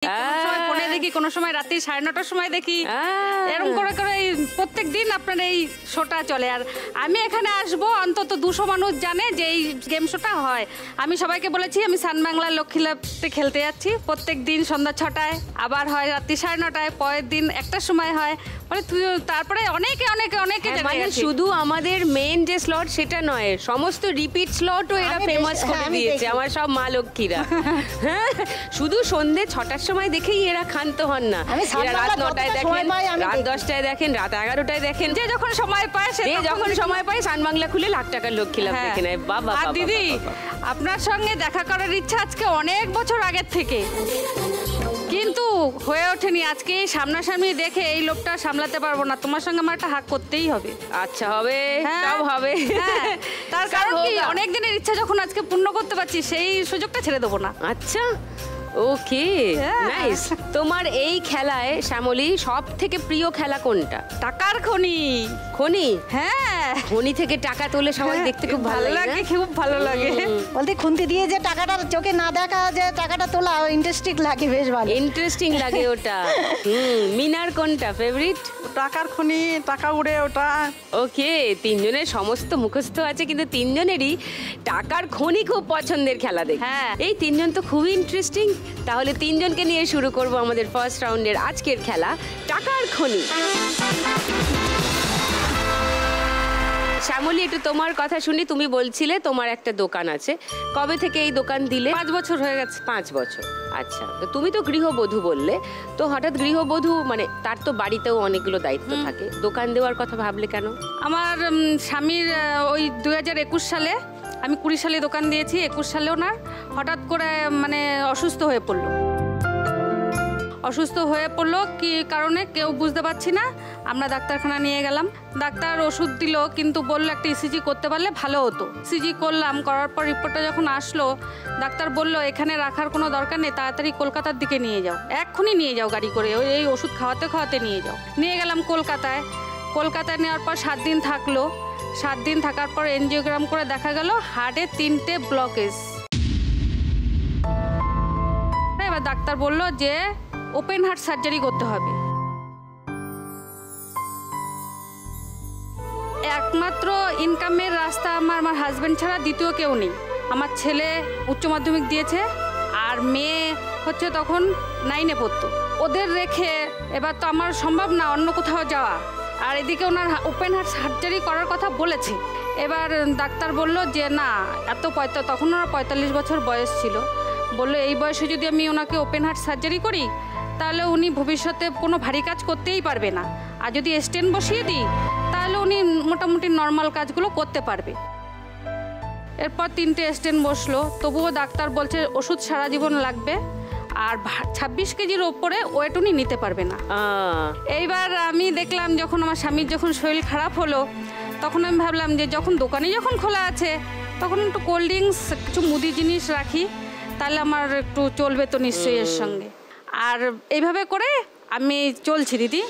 ফোনে দেখি, কোনো সময় রাত্রি 9:30টার সময় দেখি, এরকম করে করে প্রত্যেক দিন আপনার এই শোটা চলে। আর আমি এখানে আসবো, অন্তত 200 মানুষ জানে যে এই গেম শোটা হয়। আমি সবাইকে বলেছি আমি সান বাংলার লক্ষ্মীলাভে খেলতে যাচ্ছি, প্রত্যেক দিন সন্ধ্যা 6টায়, আবার হয় রাত্রি 9:30টায়, পরের দিন 1টার সময় হয়। মানে তারপরে অনেকে অনেকে অনেকে মানে শুধু আমাদের মেন যে স্লট সেটা নয়, সমস্ত রিপিট স্লটও এরা ফেমাস করে দিয়েছে আমার সব মা লক্ষ্মীরা। হ্যাঁ, শুধু সন্ধ্যে 6টার সময় দেখেই এরা ক্ষান্ত হন না। রাত 9টায় দেখেন, রাত 10টায় দেখেন, রাত 11টায় দেখেন, যে যখন সময় পায় সান বাংলা খুলে লাখ টাকার লক্ষ্মী লাভ দেখে নেয়। বাবা দিদি, আপনার সঙ্গে দেখা করার ইচ্ছা আজকে অনেক বছর আগের থেকে, কিন্তু হয়ে ওঠেনি। আজকে সামনাসামনি দেখে এই লোকটা সামলাতে পারবো না, তোমার সঙ্গে আমার একটা হাক করতেই হবে। আচ্ছা, হবে, সব হবে। তার কারণ কি, অনেক দিনের ইচ্ছা যখন আজকে পূর্ণ করতে পারছি, সেই সুযোগটা ছেড়ে দেবো না। আচ্ছা, ওকে, নাইস। তোমার এই খেলায় শ্যামলী সব থেকে প্রিয় খেলা কোনটা? টাকার খনি। খনি? হ্যাঁ, খনি থেকে টাকা তোলে সবাই দেখতে খুব ভালো লাগে, খুব ভালো লাগে। বলতে খুন্তি দিয়ে যে টাকাটা চোখে না দেখা যে টাকাটা তোলা, ইন্টারেস্টিং লাগে, বেশ ভালো ইন্টারেস্টিং লাগে ওটা। মিনার কোনটা ফেভারিট? টাকার খনি, টাকা উড়ে ওটা। ওকে, তিনজনের সমস্ত মুখস্থ আছে, কিন্তু তিনজনেরই টাকার খনি খুব পছন্দের খেলা দেখি। হ্যাঁ, এই তিনজন তো খুবই ইন্টারেস্টিং। তাহলে তিনজনকে নিয়ে শুরু করব আমাদের ফার্স্ট রাউন্ডের আজকের খেলা, টাকার খনি। শ্যামলী, একটু তোমার কথা শুনি। তুমি বলছিলে তোমার একটা দোকান আছে, কবে থেকে এই দোকান দিলে? 5 বছর হয়ে গেছে। 5 বছর, আচ্ছা। তো তুমি তো গৃহবধূ বললে, তো হঠাৎ গৃহবধূ মানে তার তো বাড়িতেও অনেকগুলো দায়িত্ব থাকে, দোকান দেওয়ার কথা ভাবলে কেন? আমার স্বামীর ওই 2021 সালে, আমি 20 সালে দোকান দিয়েছি, 21 সালে ওনার হঠাৎ করে মানে অসুস্থ হয়ে পড়লো। কি কারণে কেউ বুঝতে পারছি না। আমরা ডাক্তারখানা নিয়ে গেলাম, ডাক্তার ওষুধ দিল, কিন্তু বললো একটা ইসিজি করতে পারলে ভালো হতো। ইসিজি করলাম, করার পর রিপোর্টটা যখন আসলো, ডাক্তার বলল এখানে রাখার কোনো দরকার নেই, তাড়াতাড়ি কলকাতার দিকে নিয়ে যাও, এক্ষুনি নিয়ে যাও গাড়ি করে, এই ওষুধ খাওয়াতে নিয়ে যাও। নিয়ে গেলাম কলকাতায় নেওয়ার পর 7 দিন থাকলো। 7 দিন থাকার পর এনজিওগ্রাম করে দেখা গেল হার্টে 3টে ব্লকেজ। এবার ডাক্তার বলল যে ওপেন হার্ট সার্জারি করতে হবে। একমাত্র ইনকামের রাস্তা আমার হাজবেন্ড ছাড়া দ্বিতীয় কেউ নেই। আমার ছেলে উচ্চ মাধ্যমিক দিয়েছে, আর মেয়ে হচ্ছে তখন 9-এ পড়তো। ওদের রেখে এবার তো আমার সম্ভব না অন্য কোথাও যাওয়া, আর এদিকে ওনার ওপেন হার্ট সার্জারি করার কথা বলেছে। এবার ডাক্তার বলল যে না, তখন ওনার 45 বছর বয়স ছিল, বললো এই বয়সে যদি আমি ওনাকে ওপেন হার্ট সার্জারি করি তাহলে উনি ভবিষ্যতে কোনো ভারী কাজ করতেই পারবে না, আর যদি স্টেন বসিয়ে দিই তাহলে উনি মোটামুটি নর্মাল কাজগুলো করতে পারবে। এরপর 3টে স্টেন বসলো, তবুও ডাক্তার বলছে ওষুধ সারা জীবন লাগবে, আর 26 কেজির ওপরে ওয়েট উনি নিতে পারবে না। এইবার আমি দেখলাম যখন আমার স্বামীর যখন শরীর খারাপ হলো, তখন আমি ভাবলাম যে যখন খোলা আছে, তখন একটু কোল্ড ড্রিঙ্কস, কিছু মুদি জিনিস রাখি, তাহলে আমার একটু চলবে তো নিশ্চয়ই এর সঙ্গে। আর এইভাবে করে আমি চলছি দিদি।